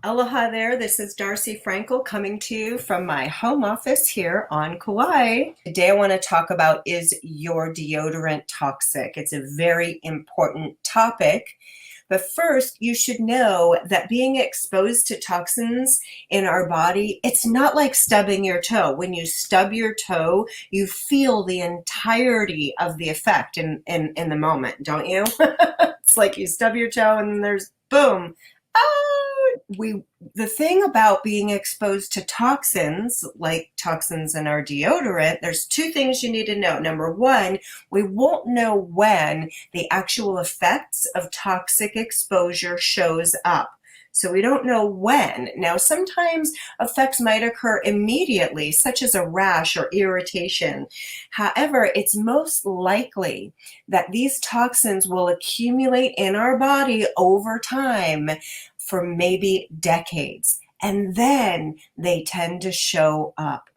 Aloha there, this is Darcy Frankel coming to you from my home office here on Kauai. Today I want to talk about, is your deodorant toxic? It's a very important topic. But first, you should know that being exposed to toxins in our body, it's not like stubbing your toe. When you stub your toe, you feel the entirety of the effect in the moment, don't you? It's like you stub your toe and there's boom. The thing about being exposed to toxins, like toxins in our deodorant, there's two things you need to know. Number one, we won't know when the actual effects of toxic exposure shows up. So we don't know when. Now, sometimes effects might occur immediately, such as a rash or irritation. However, it's most likely that these toxins will accumulate in our body over time for maybe decades, and then they tend to show up.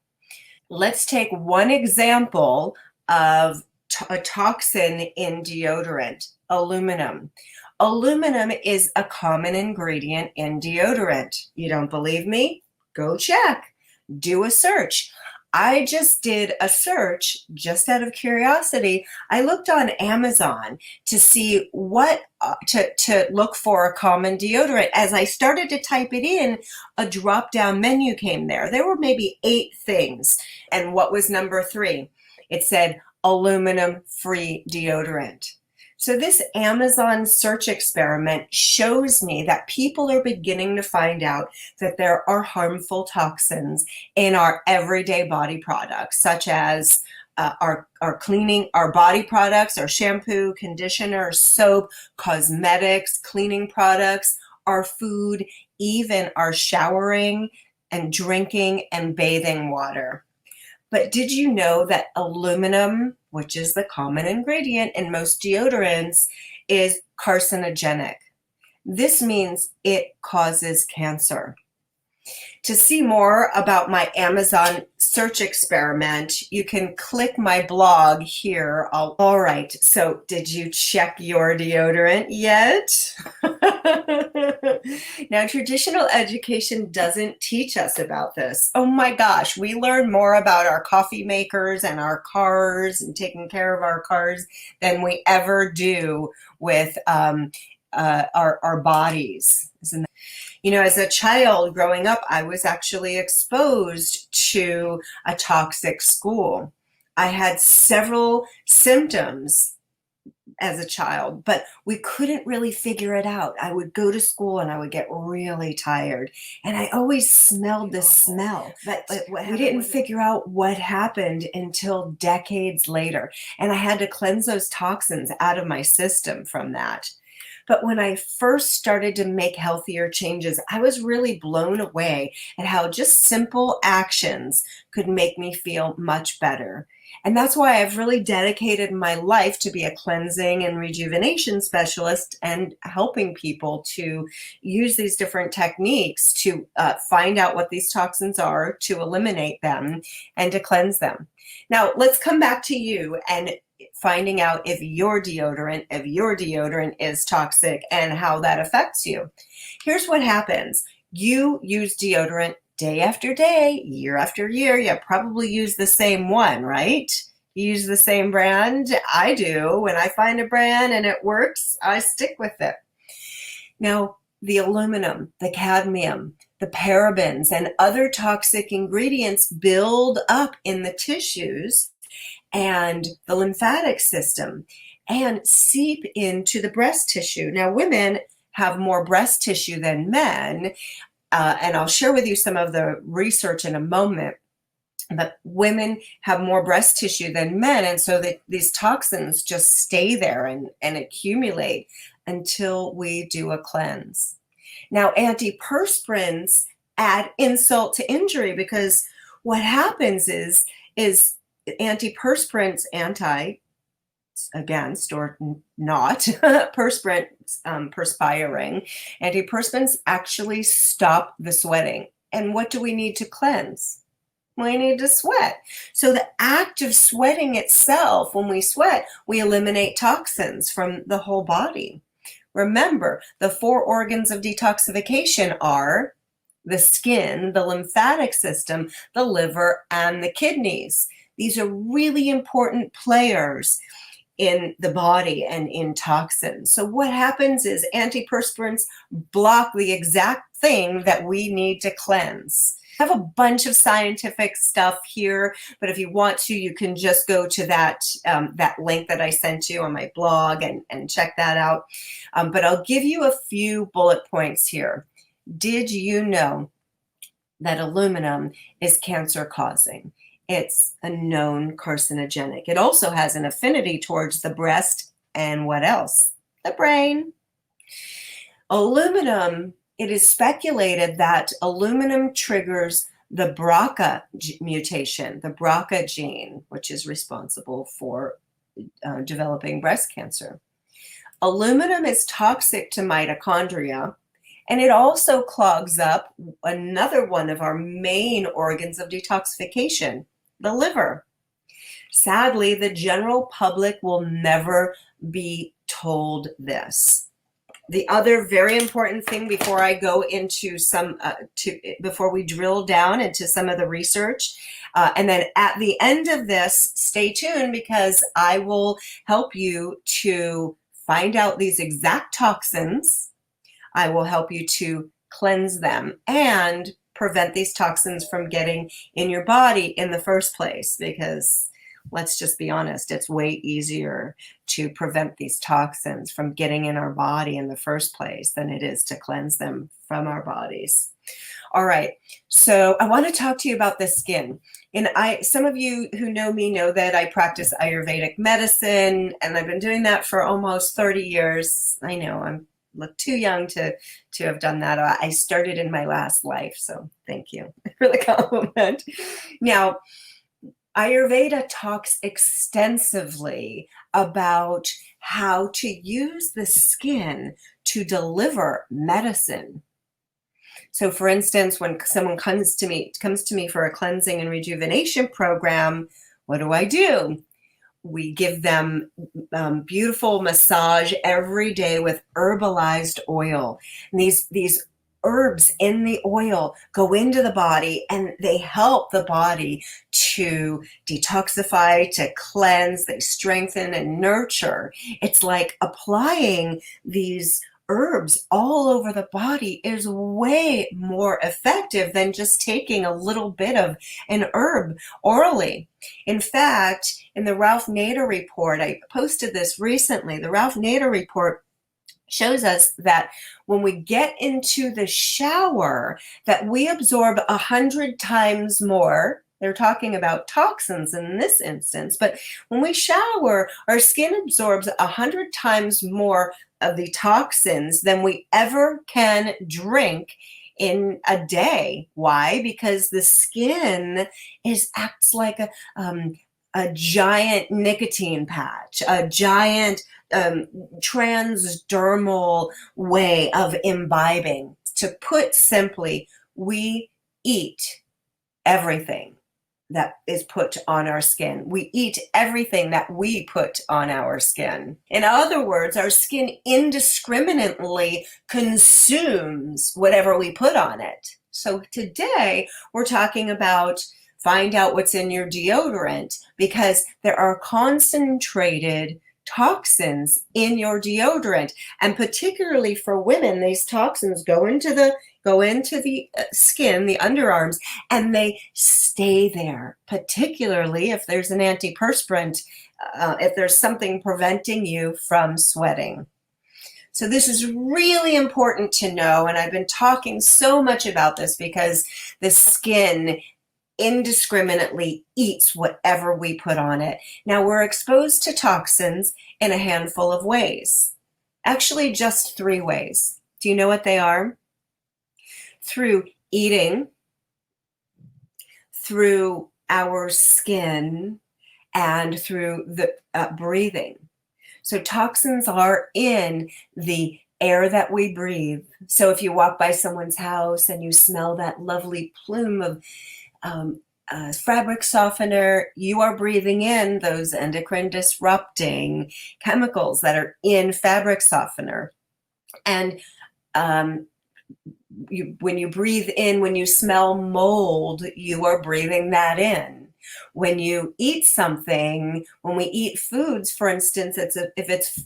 Let's take one example of a toxin in deodorant: aluminum. Aluminum is a common ingredient in deodorant. You don't believe me? Go check. Do a search. I just did a search just out of curiosity. I looked on Amazon to see what to look for a common deodorant. As I started to type it in, a drop-down menu came there. There were maybe 8 things. And what was number 3? It said aluminum-free deodorant. So this Amazon search experiment shows me that people are beginning to find out that there are harmful toxins in our everyday body products, such as our cleaning, our body products, our shampoo, conditioner, soap, cosmetics, cleaning products, our food, even our showering and drinking and bathing water. But did you know that aluminum, which is the common ingredient in most deodorants, is carcinogenic? This means it causes cancer. To see more about my Amazon search experiment, you can click my blog here. All right, so did you check your deodorant yet? Now, traditional education doesn't teach us about this. Oh my gosh, we learn more about our coffee makers and our cars and taking care of our cars than we ever do with our bodies. Isn't that? You know, as a child growing up, I was actually exposed to a toxic school. I had several symptoms as a child, but we couldn't really figure it out. I would go to school and I would get really tired, and I always smelled this smell, but we didn't figure out what happened until decades later, and I had to cleanse those toxins out of my system from that. But when I first started to make healthier changes, I was really blown away at how just simple actions could make me feel much better. And that's why I've really dedicated my life to be a cleansing and rejuvenation specialist and helping people to use these different techniques to find out what these toxins are, to eliminate them, and to cleanse them. Now, let's come back to you and finding out if your deodorant is toxic and how that affects you. Here's what happens. You use deodorant day after day, year after year. You probably use the same one, right? You use the same brand. I do. When I find a brand and it works, I stick with it. Now, the aluminum, the cadmium, the parabens, and other toxic ingredients build up in the tissues and the lymphatic system and seep into the breast tissue. Now, women have more breast tissue than men, and I'll share with you some of the research in a moment, but women have more breast tissue than men, and so these toxins just stay there and accumulate until we do a cleanse. Now, antiperspirants add insult to injury, because what happens is antiperspirants, against or not, perspirants, perspiring, antiperspirants actually stop the sweating. And what do we need to cleanse? We need to sweat. So the act of sweating itself, when we sweat, we eliminate toxins from the whole body. Remember, the 4 organs of detoxification are the skin, the lymphatic system, the liver, and the kidneys. These are really important players in the body and in toxins. So what happens is antiperspirants block the exact thing that we need to cleanse. I have a bunch of scientific stuff here, but if you want to, you can just go to that link that I sent you on my blog and check that out. But I'll give you a few bullet points here. Did you know that aluminum is cancer causing? It's a known carcinogenic. It also has an affinity towards the breast and what else? The brain. Aluminum, it is speculated that aluminum triggers the BRCA mutation, the BRCA gene, which is responsible for developing breast cancer. Aluminum is toxic to mitochondria, and it also clogs up another one of our main organs of detoxification, the liver. Sadly, the general public will never be told this. The other very important thing before I go into before we drill down into some of the research, and then at the end of this, stay tuned because I will help you to find out these exact toxins. I will help you to cleanse them and prevent these toxins from getting in your body in the first place, because let's just be honest, it's way easier to prevent these toxins from getting in our body in the first place than it is to cleanse them from our bodies. All right, so I want to talk to you about the skin. And some of you who know me know that I practice Ayurvedic medicine, and I've been doing that for almost 30 years. I know I'm look too young to have done that. I started in my last life, so thank you for the compliment. Now, Ayurveda talks extensively about how to use the skin to deliver medicine. So for instance, when someone comes to me for a cleansing and rejuvenation program, what do? We give them beautiful massage every day with herbalized oil. And these herbs in the oil go into the body and they help the body to detoxify, to cleanse, they strengthen and nurture. It's like applying these herbs all over the body is way more effective than just taking a little bit of an herb orally. In fact, in the Ralph Nader report, I posted this recently, the Ralph Nader report shows us that when we get into the shower, that we absorb 100 times more. They're talking about toxins in this instance, but when we shower, our skin absorbs 100 times more of the toxins than we ever can drink in a day. Why? Because the skin acts like a giant nicotine patch, a giant transdermal way of imbibing. To put simply, we eat everything that is put on our skin. We eat everything that we put on our skin. In other words, our skin indiscriminately consumes whatever we put on it. So today we're talking about find out what's in your deodorant, because there are concentrated toxins in your deodorant, and particularly for women, these toxins go into the skin, the underarms, and they stay there, particularly if there's an antiperspirant, if there's something preventing you from sweating. So this is really important to know, and I've been talking so much about this because the skin indiscriminately eats whatever we put on it. Now, we're exposed to toxins in a handful of ways. Actually, just 3 ways. Do you know what they are? Through eating, through our skin, and through the breathing. So toxins are in the air that we breathe. So if you walk by someone's house and you smell that lovely plume of fabric softener, you are breathing in those endocrine disrupting chemicals that are in fabric softener. And um, when you breathe in, when you smell mold, you are breathing that in. When you eat something, when we eat foods, for instance, if it's,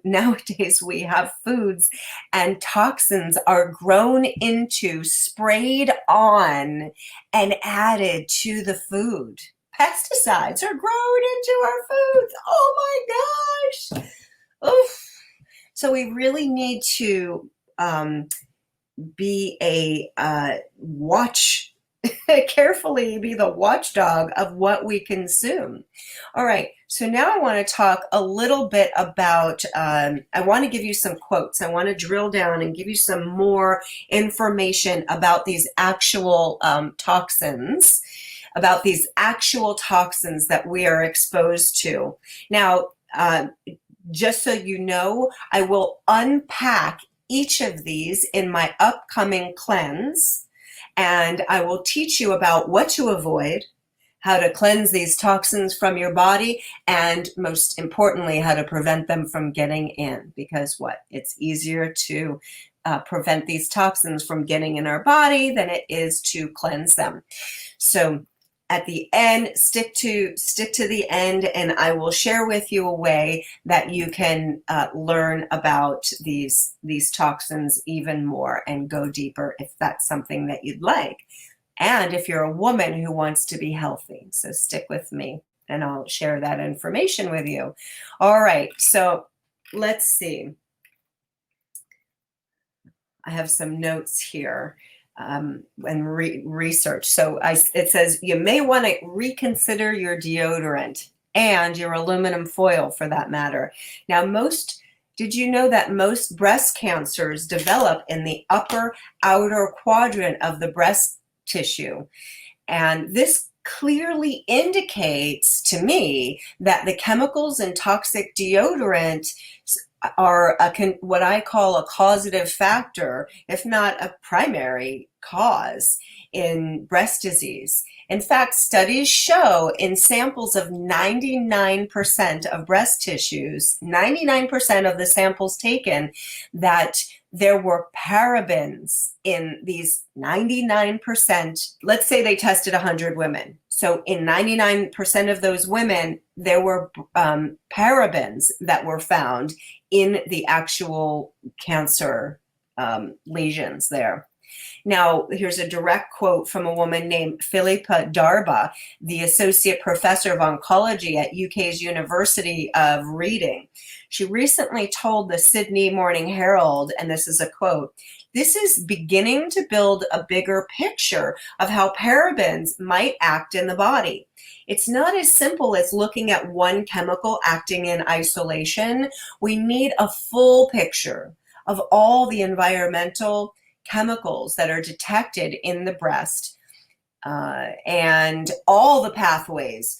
nowadays we have foods and toxins are grown into, sprayed on, and added to the food. Pesticides are grown into our foods. Oh my gosh. Oof. So we really need to be a watch, carefully be the watchdog of what we consume. All right, so now I want to talk a little bit about, I want to give you some quotes. I want to drill down and give you some more information about these actual toxins, about these actual toxins that we are exposed to. Now, just so you know, I will unpack each of these in my upcoming cleanse, and I will teach you about what to avoid, how to cleanse these toxins from your body, and most importantly, how to prevent them from getting in. Because it's easier to prevent these toxins from getting in our body than it is to cleanse them. So at the end, stick to the end, and I will share with you a way that you can learn about these toxins even more and go deeper if that's something that you'd like. And if you're a woman who wants to be healthy, so stick with me and I'll share that information with you. All right, so let's see. I have some notes here. And research. So it says you may want to reconsider your deodorant and your aluminum foil for that matter. Now, did you know that most breast cancers develop in the upper outer quadrant of the breast tissue? And this clearly indicates to me that the chemicals in toxic deodorant are what I call a causative factor, if not a primary cause in breast disease. In fact, studies show in samples of 99% of breast tissues, 99% of the samples taken, that there were parabens in these 99%. Let's say they tested 100 women. So in 99% of those women, there were parabens that were found in the actual cancer lesions there. Now, here's a direct quote from a woman named Philippa Darba, the Associate Professor of Oncology at UK's University of Reading. She recently told the Sydney Morning Herald, and this is a quote, "This is beginning to build a bigger picture of how parabens might act in the body. It's not as simple as looking at one chemical acting in isolation. We need a full picture of all the environmental chemicals that are detected in the breast and all the pathways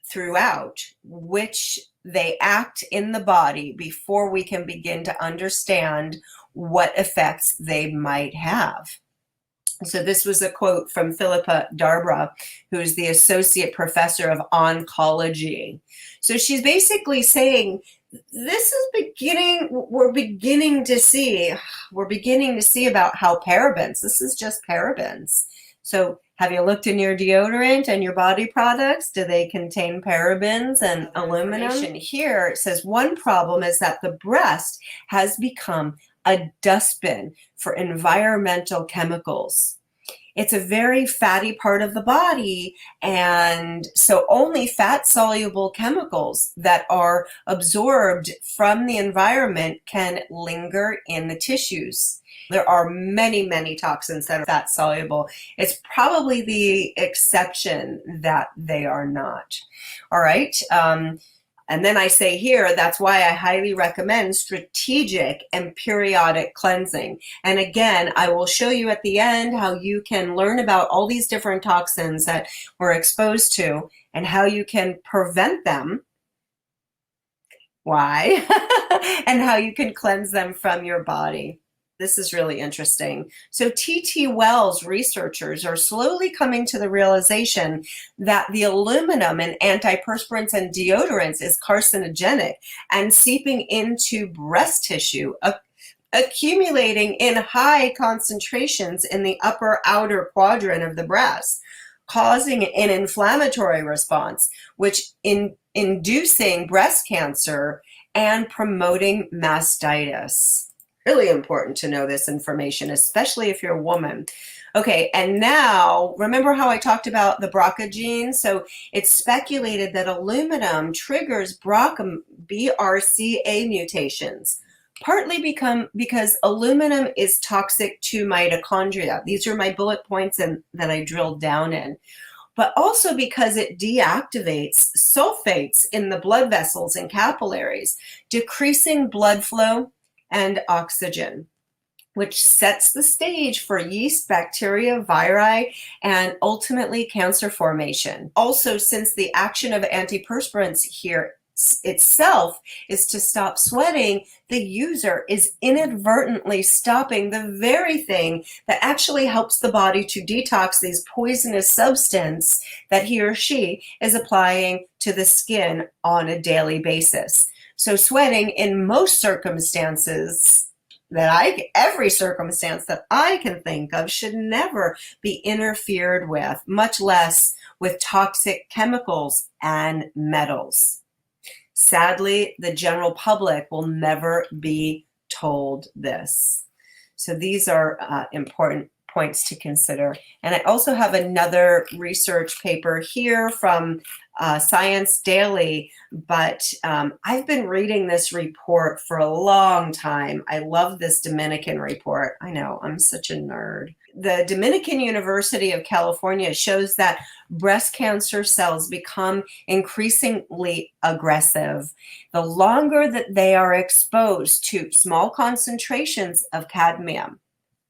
throughout which they act in the body before we can begin to understand what effects they might have." So this was a quote from Philippa Darba, who is the Associate Professor of Oncology. So she's basically saying, we're beginning to see about how parabens, this is just parabens. So have you looked in your deodorant and your body products? Do they contain parabens and aluminum? Here it says one problem is that the breast has become a dustbin for environmental chemicals. It's a very fatty part of the body, and so only fat-soluble chemicals that are absorbed from the environment can linger in the tissues. There are many, many toxins that are fat-soluble. It's probably the exception that they are not. All right. And then I say here, that's why I highly recommend strategic and periodic cleansing. And again, I will show you at the end how you can learn about all these different toxins that we're exposed to and how you can prevent them. Why? And how you can cleanse them from your body. This is really interesting. So T.T. Wells researchers are slowly coming to the realization that the aluminum in antiperspirants and deodorants is carcinogenic and seeping into breast tissue, accumulating in high concentrations in the upper outer quadrant of the breast, causing an inflammatory response, which inducing breast cancer and promoting mastitis. Really important to know this information, especially if you're a woman. Okay, and now, remember how I talked about the BRCA gene? So it's speculated that aluminum triggers BRCA mutations, partly because aluminum is toxic to mitochondria. These are my bullet points that I drilled down in. But also because it deactivates sulfates in the blood vessels and capillaries, decreasing blood flow and oxygen, which sets the stage for yeast, bacteria, viri, and ultimately cancer formation. Also, since the action of antiperspirants here itself is to stop sweating, the user is inadvertently stopping the very thing that actually helps the body to detox these poisonous substance that he or she is applying to the skin on a daily basis. So sweating in most circumstances every circumstance that I can think of should never be interfered with, much less with toxic chemicals and metals. Sadly, the general public will never be told this. So these are important points to consider. And I also have another research paper here from Science Daily, but I've been reading this report for a long time. I love this Dominican report. I know, I'm such a nerd. The Dominican University of California shows that breast cancer cells become increasingly aggressive the longer that they are exposed to small concentrations of cadmium.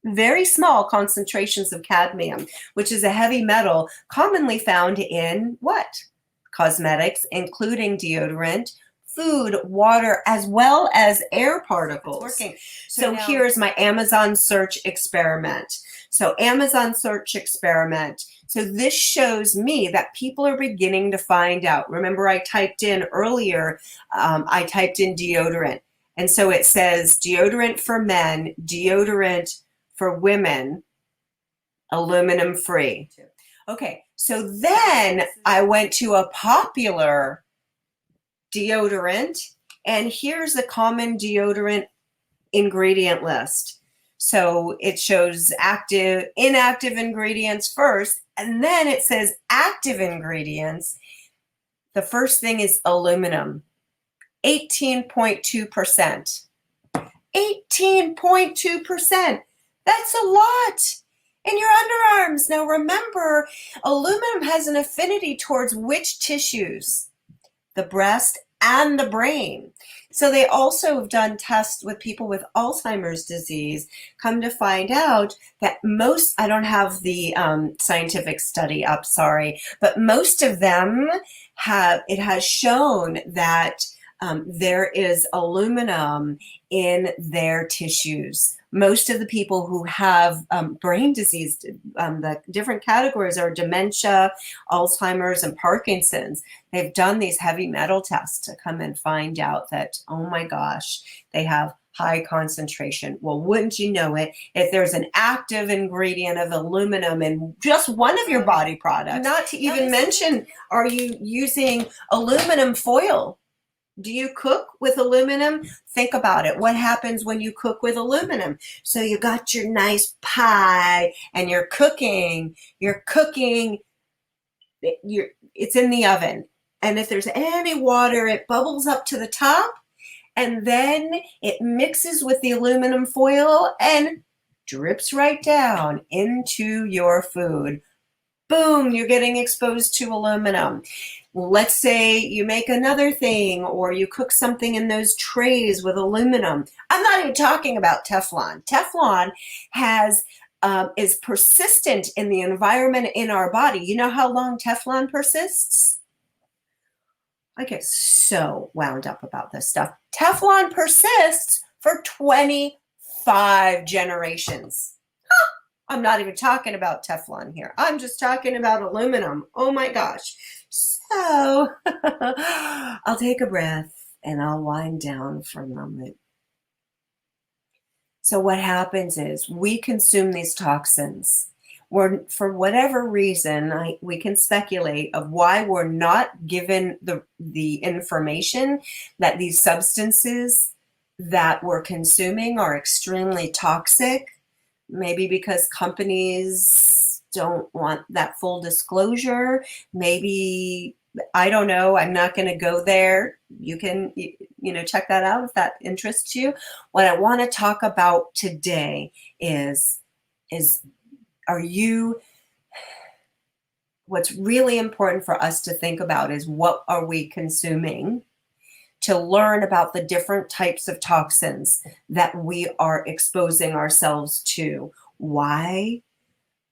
Very small concentrations of cadmium, which is a heavy metal commonly found in what? Cosmetics, including deodorant, food, water, as well as air particles. So here's my Amazon search experiment. So Amazon search experiment. So this shows me that people are beginning to find out. Remember, I typed in earlier, I typed in deodorant. And so it says deodorant for men, deodorant for women, aluminum free. Okay, so then I went to a popular deodorant, and here's a common deodorant ingredient list. So it shows active, inactive ingredients first, and then it says active ingredients. The first thing is aluminum, 18.2%. 18.2%. That's a lot in your underarms. Now remember, aluminum has an affinity towards which tissues? The breast and the brain. So they also have done tests with people with Alzheimer's disease, come to find out that most, I don't have the scientific study up, sorry, but most of them have, it has shown that there is aluminum in their tissues. Most of the people who have brain disease, the different categories are dementia, Alzheimer's, and Parkinson's. They've done these heavy metal tests to come and find out that, oh my gosh, they have high concentration. Well, wouldn't you know it, if there's an active ingredient of aluminum in just one of your body products, not to even mention, are you using aluminum foil? Do you cook with aluminum? Think about it. What happens when you cook with aluminum? So you got your nice pie and you're cooking, it's in the oven. And if there's any water, it bubbles up to the top and then it mixes with the aluminum foil and drips right down into your food. Boom, you're getting exposed to aluminum. Let's say you make another thing or you cook something in those trays with aluminum. I'm not even talking about Teflon. Teflon is persistent in the environment in our body. You know how long Teflon persists? I get so wound up about this stuff. Teflon persists for 25 generations. I'm not even talking about Teflon here. I'm just talking about aluminum. Oh my gosh. So I'll take a breath and I'll wind down for a moment. So what happens is we consume these toxins. For whatever reason, we can speculate of why we're not given the information that these substances that we're consuming are extremely toxic. Maybe because companies don't want that full disclosure. Maybe, I don't know. I'm not going to go there. You can, check that out if that interests you. What I want to talk about today is what's really important for us to think about is what are we consuming to learn about the different types of toxins that we are exposing ourselves to. Why?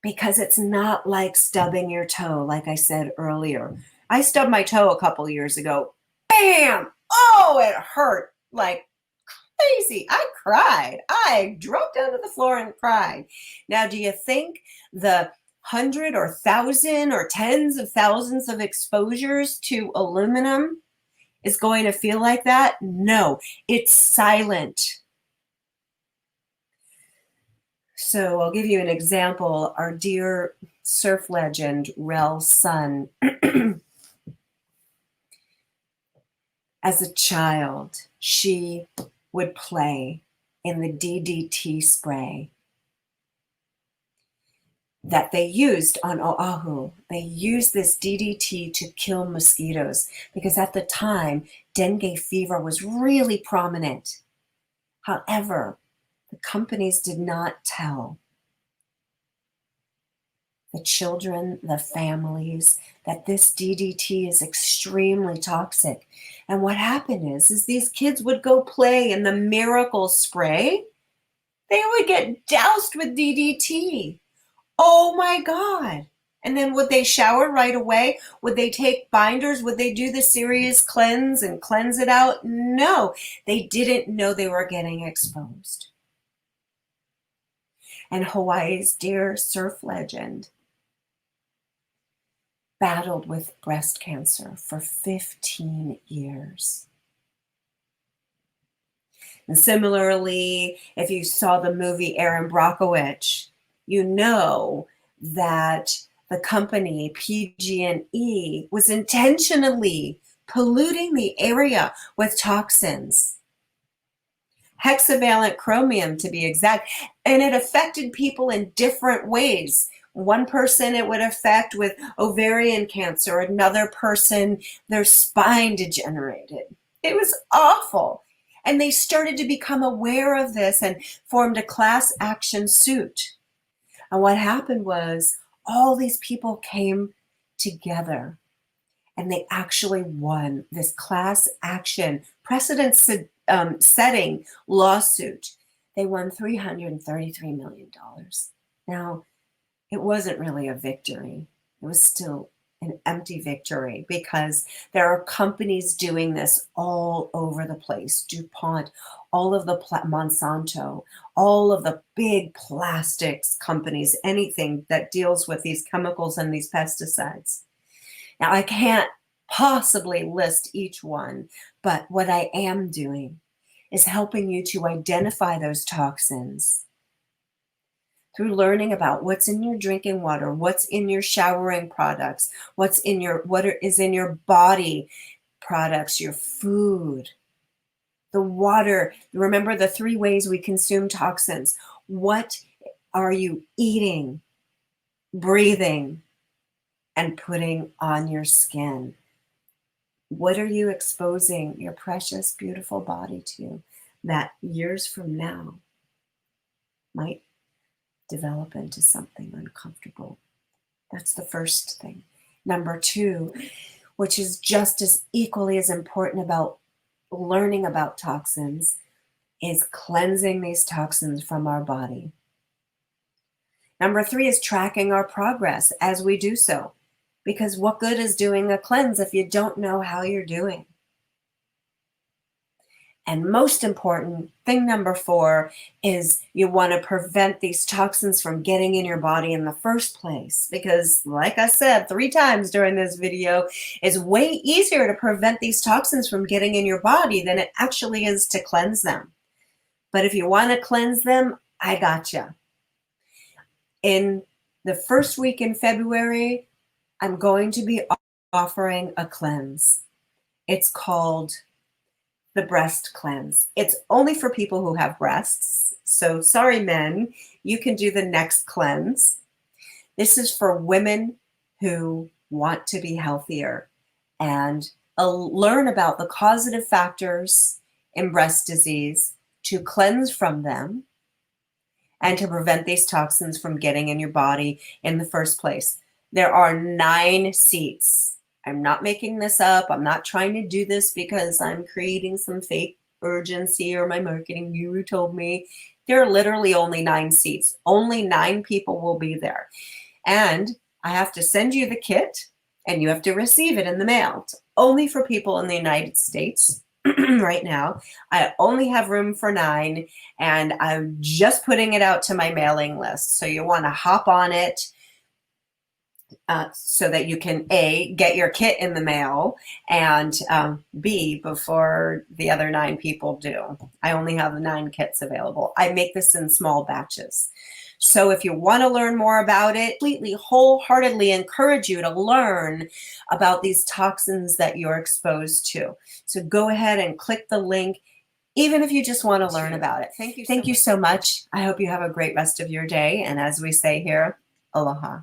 Because it's not like stubbing your toe, like I said earlier. I stubbed my toe a couple years ago. Bam! Oh, it hurt like crazy. I cried. I dropped onto the floor and cried. Now, do you think the 100 or 1,000 or tens of thousands of exposures to aluminum is going to feel like that? No, it's silent. So I'll give you an example. Our dear surf legend, Rel's son, as a child, she would play in the DDT spray that they used on Oahu. They used this DDT to kill mosquitoes because at the time, dengue fever was really prominent. However, the companies did not tell the children, the families, that this DDT is extremely toxic. And what happened is these kids would go play in the miracle spray. They would get doused with DDT. Oh my God. And then would they shower right away? Would they take binders? Would they do the serious cleanse and cleanse it out? No, they didn't know they were getting exposed. And Hawaii's dear surf legend battled with breast cancer for 15 years. And similarly, if you saw the movie Erin Brockovich, you know that the company PG&E was intentionally polluting the area with toxins. Hexavalent chromium, to be exact, and it affected people in different ways. One person it would affect with ovarian cancer, another person their spine degenerated. It was awful. And they started to become aware of this and formed a class action suit. And what happened was all these people came together and they actually won this class action precedent setting lawsuit. They won $333 million. Now, it wasn't really a victory. It was still an empty victory because there are companies doing this all over the place. DuPont, all of the Monsanto, all of the big plastics companies, anything that deals with these chemicals and these pesticides. Now, I can't possibly list each one, but what I am doing is helping you to identify those toxins through learning about what's in your drinking water, what's in your showering products, what is in your body products, your food, the water. Remember the 3 ways we consume toxins. What are you eating, breathing, and putting on your skin? What are you exposing your precious, beautiful body to that years from now might develop into something uncomfortable? That's the first thing. Number 2, which is just as equally as important about learning about toxins, is cleansing these toxins from our body. Number 3 is tracking our progress as we do so. Because what good is doing a cleanse if you don't know how you're doing? And most important, thing number 4 is you want to prevent these toxins from getting in your body in the first place. Because like I said 3 times during this video, it's way easier to prevent these toxins from getting in your body than it actually is to cleanse them. But if you want to cleanse them, I got you. In the first week in February, I'm going to be offering a cleanse. It's called the breast cleanse. It's only for people who have breasts. So sorry, men, you can do the next cleanse. This is for women who want to be healthier and learn about the causative factors in breast disease to cleanse from them and to prevent these toxins from getting in your body in the first place. There are 9 seats. I'm not making this up. I'm not trying to do this because I'm creating some fake urgency or my marketing guru told me. There are literally only 9 seats. Only 9 people will be there. And I have to send you the kit and you have to receive it in the mail. It's only for people in the United States right now. I only have room for 9 and I'm just putting it out to my mailing list. So you want to hop on it so that you can A, get your kit in the mail, and B, before the other 9 people do. I only have 9 kits available. I make this in small batches. So if you want to learn more about it, completely wholeheartedly encourage you to learn about these toxins that you're exposed to. So go ahead and click the link, even if you just want to learn about it. Thank you so much. I hope you have a great rest of your day. And as we say here, aloha.